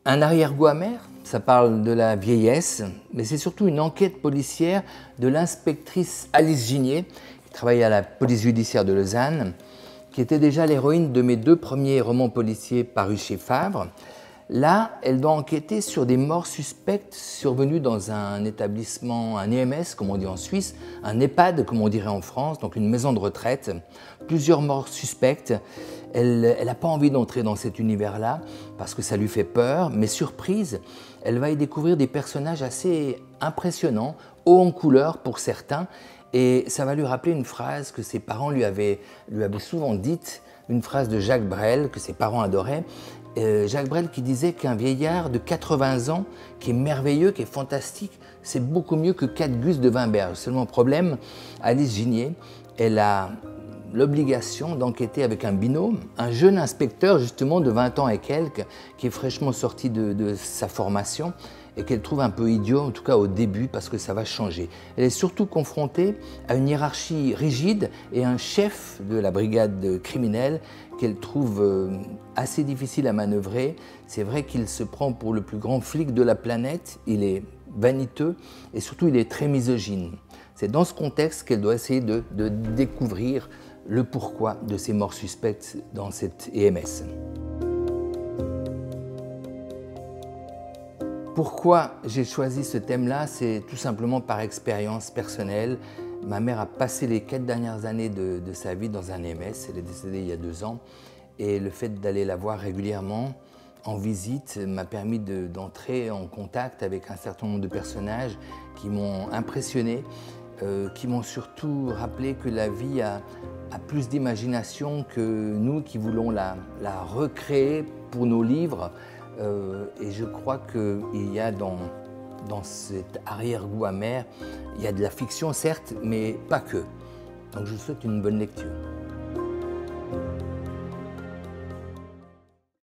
Un arrière-goût amer, ça parle de la vieillesse, mais c'est surtout une enquête policière de l'inspectrice Alice Ginier, qui travaille à la police judiciaire de Lausanne, qui était déjà l'héroïne de mes 2 premiers romans policiers parus chez Fabre. Là, elle doit enquêter sur des morts suspectes survenues dans un établissement, un EMS, comme on dit en Suisse, un EHPAD, comme on dirait en France, donc une maison de retraite. Plusieurs morts suspectes. Elle n'a pas envie d'entrer dans cet univers-là parce que ça lui fait peur, mais surprise, elle va y découvrir des personnages assez impressionnants, hauts en couleur pour certains, et ça va lui rappeler une phrase que ses parents lui avaient souvent dite, une phrase de Jacques Brel que ses parents adoraient. Jacques Brel qui disait qu'un vieillard de 80 ans, qui est merveilleux, qui est fantastique, c'est beaucoup mieux que 4 gus de Wimberge. Seulement problème, Alice Ginier, elle a l'obligation d'enquêter avec un binôme, un jeune inspecteur justement de 20 ans et quelques, qui est fraîchement sorti de sa formation et qu'elle trouve un peu idiot, en tout cas au début, parce que ça va changer. Elle est surtout confrontée à une hiérarchie rigide et un chef de la brigade criminelle qu'elle trouve assez difficile à manœuvrer. C'est vrai qu'il se prend pour le plus grand flic de la planète, il est vaniteux et surtout il est très misogyne. C'est dans ce contexte qu'elle doit essayer de découvrir le pourquoi de ces morts suspectes dans cette EMS. Pourquoi j'ai choisi ce thème-là? C'est tout simplement par expérience personnelle. Ma mère a passé les 4 dernières années de sa vie dans un EMS, elle est décédée il y a 2 ans, et le fait d'aller la voir régulièrement en visite m'a permis d'entrer en contact avec un certain nombre de personnages qui m'ont impressionné, qui m'ont surtout rappelé que la vie a plus d'imagination que nous qui voulons la recréer pour nos livres. Et je crois qu'il y a dans cet arrière-goût amer, il y a de la fiction certes, mais pas que. Donc je vous souhaite une bonne lecture.